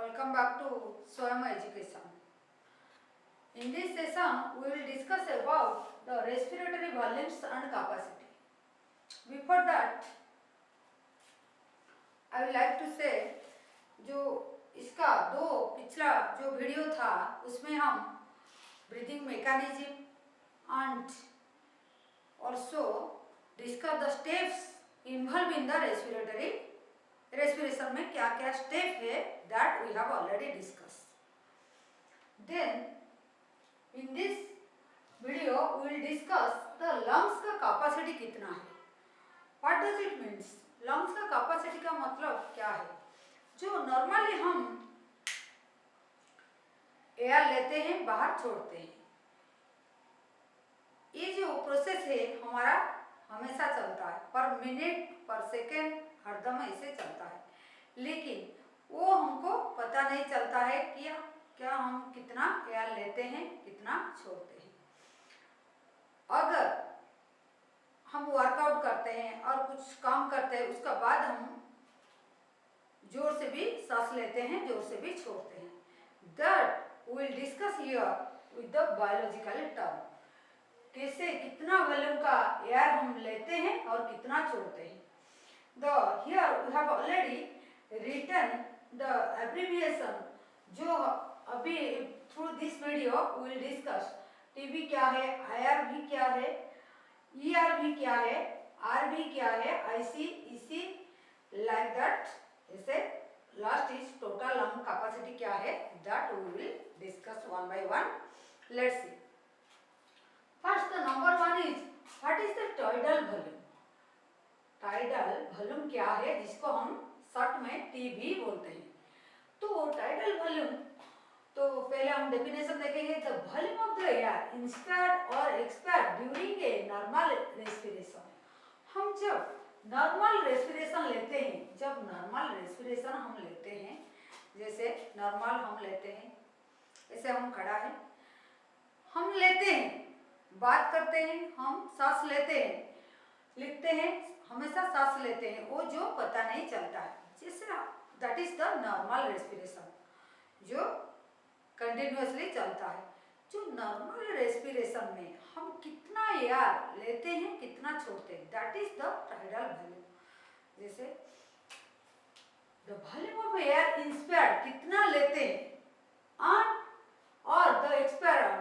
Welcome back to Swayam Education. In this session, we will discuss about the respiratory volumes and capacity. Before that, I would like to say जो इसका दो पिछला जो video था उसमें हम breathing mechanism and also discuss the steps involved in the respiration में क्या क्या स्टेप है that we have already discussed. Then in this video we will discuss the lungs का capacity कितना है. What does it means? lungs का capacity का मतलब क्या है? जो नॉर्मली हम एयर लेते हैं बाहर छोड़ते हैं, ये जो प्रोसेस है हमारा हमेशा चलता है, पर मिनट पर सेकेंड हरदम ऐसे चलता है, लेकिन वो हमको पता नहीं चलता है कि क्या हम कितना एयर लेते हैं कितना छोड़ते हैं. अगर हम वर्कआउट करते हैं और कुछ काम करते हैं उसका बाद हम जोर से भी सांस लेते हैं जोर से भी छोड़ते हैं. That we will discuss here with the biological term. कैसे कितना वॉल्यूम का एयर हम लेते हैं और कितना छोड़ते हैं. Here we have already written the abbreviation जो अभी through this video we will discuss. TB क्या है, IRB क्या है, ERB क्या है, RB क्या है, IC, EC, like that. ऐसे last is total lung capacity क्या है, that we will discuss one by one. Let's see. First, the number one is what is the tidal volume. Tidal volume क्या है जिसको हम short में TV बोलते हैं. तो टाइडल वॉल्यूम तो पहले हम डेफिनेशन देखेंगे. The volume of the air inspired or expired during a normal respiration. हम जब नॉर्मल रेस्पिरेशन लेते हैं, जब नॉर्मल रेस्पिरेशन हम लेते हैं, जैसे नॉर्मल हम लेते हैं, ऐसे हम खड़ा है, हम लेते हैं, बात करते हैं, हम सांस लेते हैं, लिखते हैं, हमेशा सांस लेते हैं, वो जो पता नहीं चलता है, जैसे that is the normal respiration जो कंटिन्यूअसली चलता है. जो नॉर्मल रेस्पिरेशन में हम कितना एयर लेते हैं कितना छोड़ते हैं, that is the tidal volume. जैसे the volume of air inspired कितना लेते हैं और द एक्सपायर्ड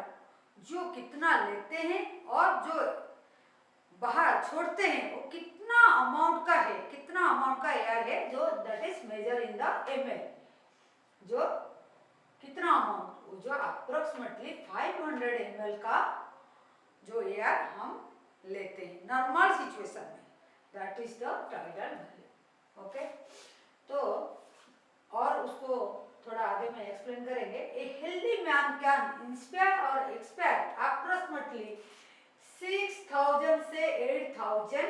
जो कितना लेते हैं और जो बाहर छोड़ते हैं वो कितना अमाउंट का है, कितना अमाउंट का एयर है, जो that is measure in the ml. जो कितना अमाउंट, जो अप्रोक्सीमेटली 500 ml का जो एयर हम लेते हैं नॉर्मल सिचुएशन में, that is the tidal volume. Okay, तो और उसको थोड़ा आगे में एक्सप्लेन करेंगे. A healthy man can inspire और एक्सपायर अप्रोक्सीमेटली 6000 से 8000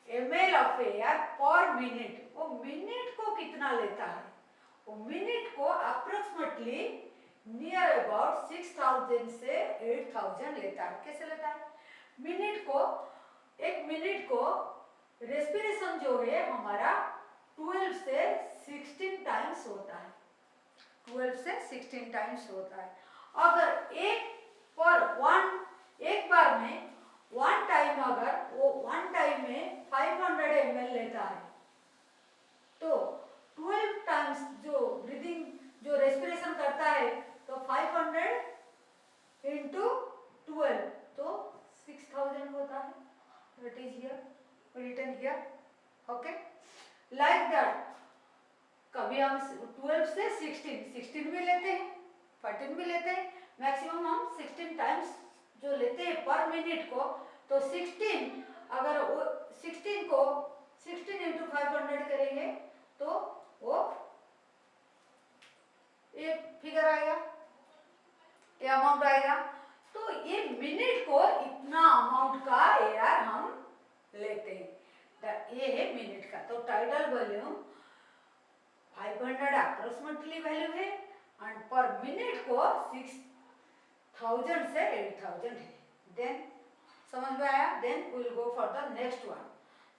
ml ऑफ एयर पर मिनट. वो मिनट को कितना लेता है, वो मिनट को अप्रोक्सीमेटली नियर अबाउट 6000 से 8000 लेता है. कैसे लेता है? मिनट को, एक मिनट को रेस्पिरेशन जो है हमारा 12 से 16 टाइम्स होता है, 12 से 16 टाइम्स होता है. अगर एक बार में वन टाइम, अगर वो वन टाइम में 500 ml लेता है तो 12 टाइम्स जो ब्रीदिंग जो रेस्पिरेशन करता है तो 500 इंटू 12 तो 6000 होता है. That is here written here. Okay, like that. कभी हम 12 से 16 भी लेते हैं, 14 भी लेते हैं, मैक्सिमम हम 16 टाइम्स जो लेते हैं पर मिनट को. तो 16 अगर वो 16 को 16 इंटू 500 करेंगे तो वो ये फिगर आएगा, ये अमाउंट आएगा. तो ये मिनट को इतना अमाउंट का एयर हम लेते हैं, ये है मिनट का. तो टाइडल वॉल्यूम 500 अप्रोक्सीमेटली वैल्यू है एंड पर मिनट को 6000 से 8000 है. देन समझ में आया? Then we will go for the next one.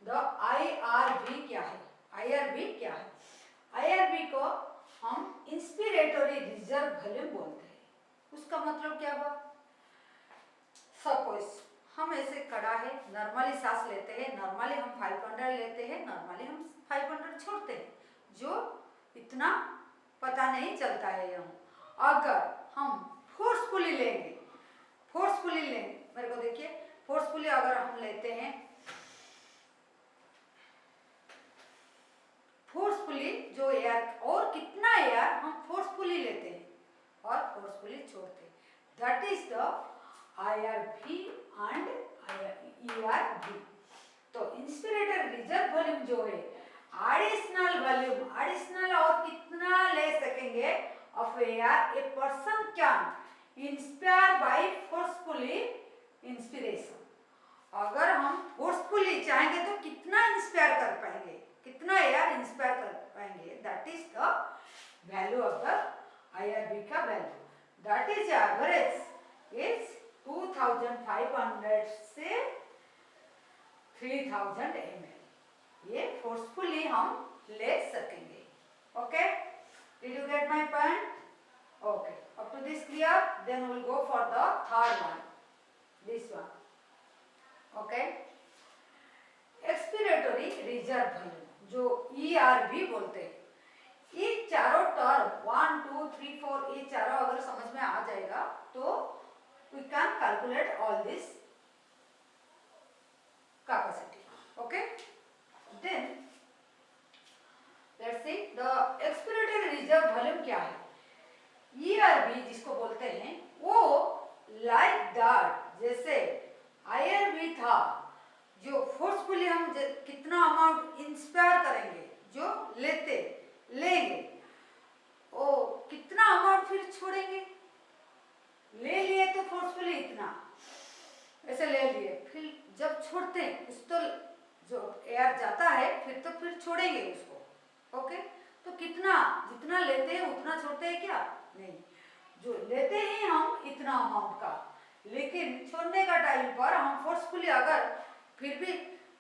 The IRB क्या है, IRB क्या है? IRB को हम इंस्पायर इंस्पिरेटरी रिजर्व वॉल्यूम बोलते हैं। उसका मतलब क्या हुआ? सपोज हम ऐसे कड़ा है, नॉर्मली सांस लेते हैं, नॉर्मली हम 500 लेते हैं, नॉर्मली हम 500 छोड़ते हैं, जो इतना पता नहीं चलता है। हम अगर हम फोर्सफुली लेंगे, मेरे को देखिए, फोर्सफुली अगर हम लेते हैं, फोर्सफुली जो एयर, और कितना एयर हम फोर्सफुली लेते हैं और फोर्सफुली छोड़ते हैं, that is the IRV and ERV। तो इंस्पिरेटर रिजर्व वॉल्यूम जो है, एडिशनल वॉल्यूम, एडिशनल और कितना ले सकेंगे of air a person can inspire by forcefully inspiration. अगर हम फोर्सफुली चाहेंगे तो कितना इंस्पायर कर पाएंगे, कितना एयर इंस्पायर कर पाएंगे, that is the value of the IRV का वैल्यू। दैट इज एवरेज इज 2500 से 3000 ml। ये फोर्सफुली हम ले सकेंगे। Okay, did you get my point? Okay, up to this clear? Then we will go for the third one, this one. Okay, expiratory reserve volume जो ERV बोलते हैं। ये चारों टर्म 1 2 3 4 ये चारों अगर समझ में आ जाएगा तो we can calculate all this capacity. Okay, then let's see the expiratory reserve volume क्या है। ERV जिसको बोलते हैं वो like that, जैसे IRV था जो फोर्सफुली हम कितना अमाउंट इंस्पायर करेंगे, जो लेंगे, ओ कितना अमाउंट फिर छोड़ेंगे। ले लिए तो फोर्सफुली इतना ऐसे ले लिए, फिर जब छोड़ते हैं उस तो जो एयर जाता है फिर छोड़ेंगे उसको। ओके, तो कितना, जितना लेते हैं उतना छोड़ते हैं क्या? नहीं, जो लेते हैं हम इतना अमाउंट का, लेकिन छोड़ने का टाइम पर हम फोर्सफुली अगर फिर भी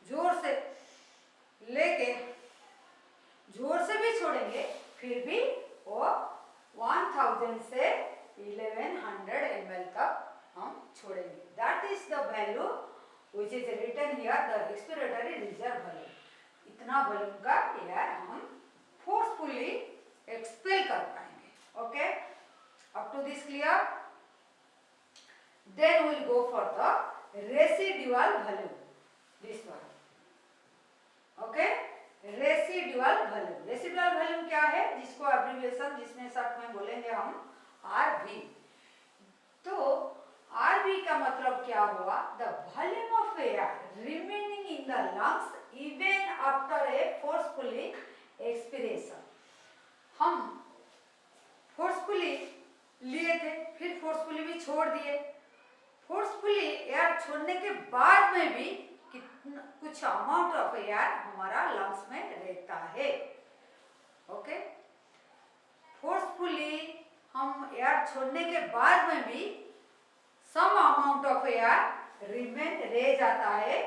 जोर से लेके जोर से भी छोड़ेंगे, फिर भी वो 1000 से 1100 ml तक हम छोड़ेंगे। That is the value which is written here, the expiratory reserve volume. इतना वॉल्यूम का एयर हम फोर्सफुली एक्सपेल कर पाएंगे। Okay, up to this clear? Then we will go for the residual volume, this one. Okay, residual volume. Residual volume क्या है, जिसको abbreviation जिसमें short में बोलेंगे हम RV। तो RV का मतलब क्या हुआ? The volume of air remaining in the lungs even after a forcefully expiration. हम फोर्सफुली लिए थे, फिर फोर्सफुली भी छोड़ दिए, फोर्सफुली एयर छोड़ने के बाद में भी कितना कुछ अमाउंट ऑफ एयर हमारा लंग्स में रहता है। ओके, फोर्सफुली हम एयर छोड़ने के बाद में भी some amount of air remain रह जाता है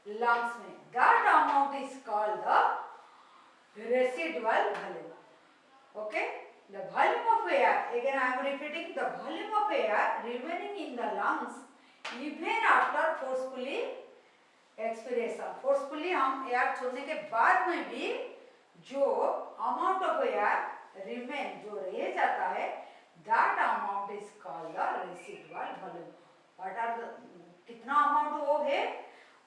लंग्स में, that amount is called the residual volume. Okay, the volume of air, again I am repeating, the volume of air remaining in the lungs even after forcefully expiration। Forcefully हम air छोड़ने के बाद में भी जो amount of air remain जो रह जाता है, that amount is called the residual volume. What are the, कितना अमाउंट वो है?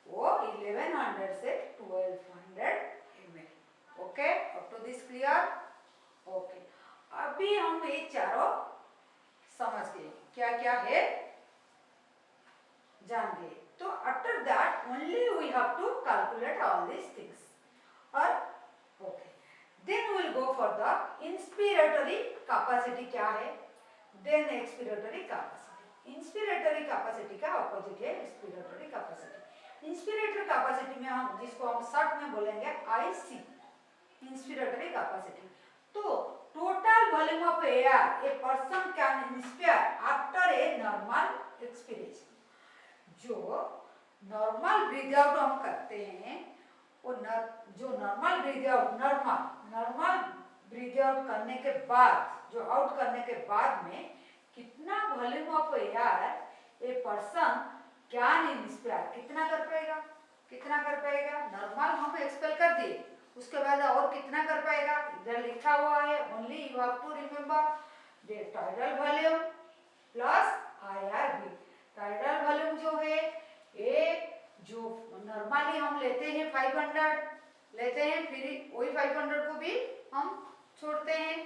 वो 1100 से 1200 ml। Okay, up to this clear? Okay, अभी हम ये चारों समझ गए क्या क्या है, जान गए। तो after that only we have to calculate all this things. और okay, then we will go for the inspiratory capacity क्या है, then expiratory capacity. Inspiratory capacity का ऑपोजिट है एक्सपिरेटरी कैपेसिटी। इंस्पिरेटरी कैपेसिटी में हम जिसको हम शॉर्ट में बोलेंगे IC, इंस्पिरेटरी कैपेसिटी। तो total volume of air a person can inspire after a normal expiration। जो नॉर्मल ब्रीथ आउट हम करते हैं, वो जो normal breath out, normal breath out करने के बाद, जो आउट करने के बाद में कितना volume of air a person can inspire, कितना कर पाएगा, कितना कर पाएगा। नॉर्मल हम एक्सपेल कर दिए, उसके बाद और कितना कर पाएगा, इधर लिखा हुआ है। Only you have to remember the tidal volume plus IRB। Tidal volume जो है ये जो नॉर्मली हम लेते हैं 500 लेते हैं, फिर वही 500 को भी हम छोड़ते हैं।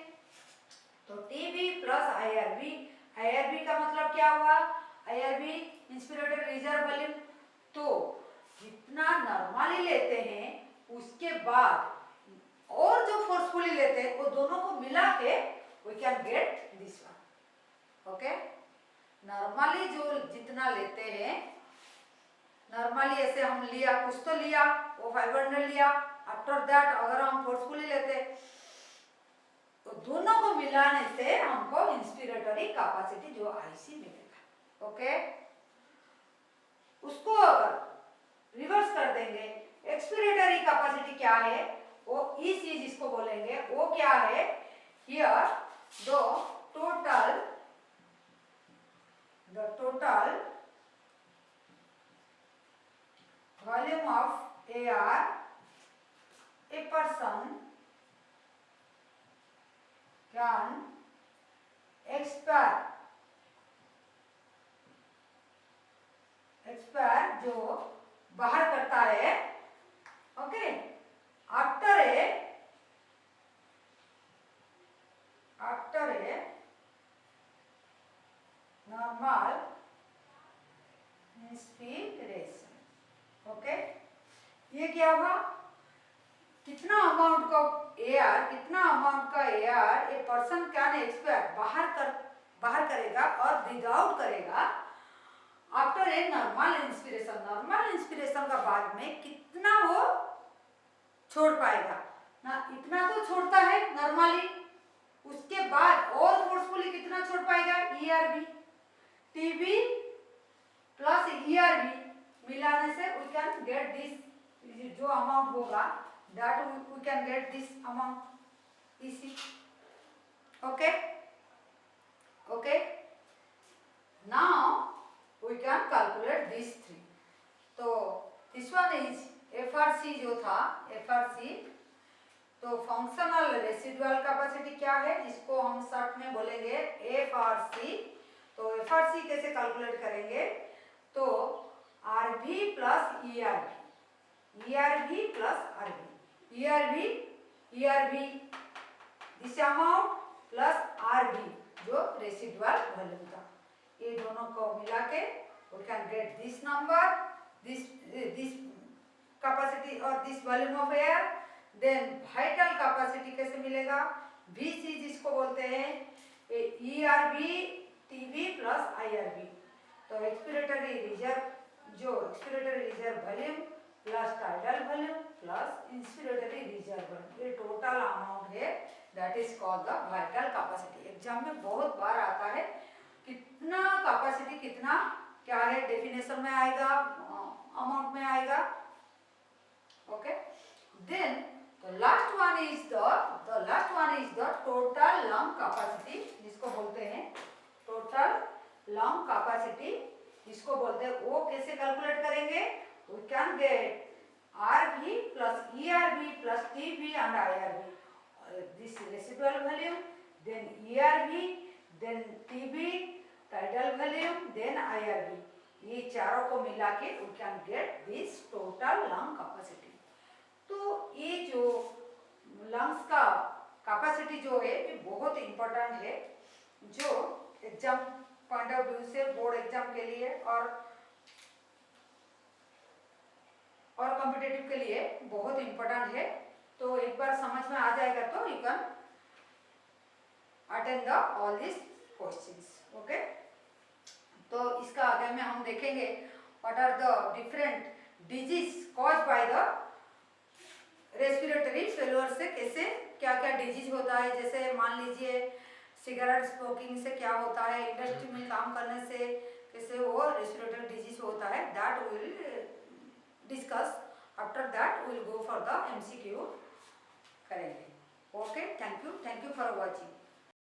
तो TB प्लस IRB, IRB का मतलब क्या हुआ, IRB इंस्पिरेटेड रिजर्व वॉल्यूम। तो जितना नॉर्मली लेते हैं उसके बाद और जो फोर्सफुली लेते हैं वो दोनों को मिला के we can get this one. Okay, normally जो जितना लेते हैं, नॉर्मली ऐसे हम लिया, कुछ तो लिया, वो 500 लिया। आफ्टर दैट अगर हम फोर्सफुली लेते तो दोनों को मिलाने से हमको इंस्पिरेटरी कैपेसिटी जो IC मिलेगा। ओके, उसको अगर रिवर्स कर देंगे, एक्सपिरेटरी कैपेसिटी क्या है, वो EC जिसको बोलेंगे वो क्या है, here the total volume of air a person can expire जो बाहर करता है। Okay, after a normal inspiration. Okay, ये क्या हुआ, कितना अमाउंट का एयर, कितना अमाउंट का air a person can expire बाहर करेगा और ब्रीथ आउट करेगा after a normal inspiration. Normal inspiration का बाद में कितना वो छोड़ पाएगा ना, इतना तो छोड़ता है नॉर्मली, उसके बाद और फोर्सफुली कितना छोड़ पाएगा, ERB। TB प्लस ERB मिलाने से वी कैन गेट दिस, जो अमाउंट होगा that we can get this amount EC। Okay, okay, now we can calculate these three। तो this one is FRC जो था, FRC तो फंक्शनल रेसिडुअल कैपेसिटी क्या है, इसको हम शॉर्ट में बोलेंगे FRC। तो FRC कैसे कैलकुलेट करेंगे, तो RB plus ERB plus ERB this amount plus RB जो रेसिडुअल वॉल्यूम था, ये दोनों को मिला के we can get this number, this capacity और this volume of air। then vital capacity कैसे मिलेगा, VC जिसको बोलते हैं ERB TB प्लस IRB। तो expiratory reserve volume plus tidal volume plus inspiratory reserve volume, ये टोटल अमाउंट है, that is called the vital capacity. Exam में बहुत बार आता है, कितना कैपेसिटी कितना क्या है, डेफिनेशन में आएगा, अमाउंट में आएगा। Okay, then the last one is the total lung capacity जिसको बोलते हैं, टोटल लंग कैपेसिटी जिसको बोलते हैं, वो कैसे कैलकुलेट करेंगे, we can get RB plus ERB plus TB and IRB, this residual volume, then ERB, then TB tidal volume, then IRB, ये चारों को मिला के we can get this total lung capacity. तो ये जो लंग्स का कैपेसिटी जो है ये बहुत इंपॉर्टेंट है, जो एग्जाम पॉइंट ऑफ व्यू से, बोर्ड एग्जाम के लिए और कॉम्पिटिटिव के लिए बहुत इंपॉर्टेंट है। तो एक बार समझ में आ जाएगा तो you can attend the all this questions. Okay, तो इसका आगे में हम देखेंगे what are the different disease caused by the respiratory failure, से कैसे क्या क्या डिजीज होता है, जैसे मान लीजिए सिगरेट स्मोकिंग से क्या होता है, इंडस्ट्री में काम करने से कैसे वो रेस्पिरेटरी डिजीज होता है, that will discuss. After that will go for the MCQ करेंगे। Okay, thank you for watching.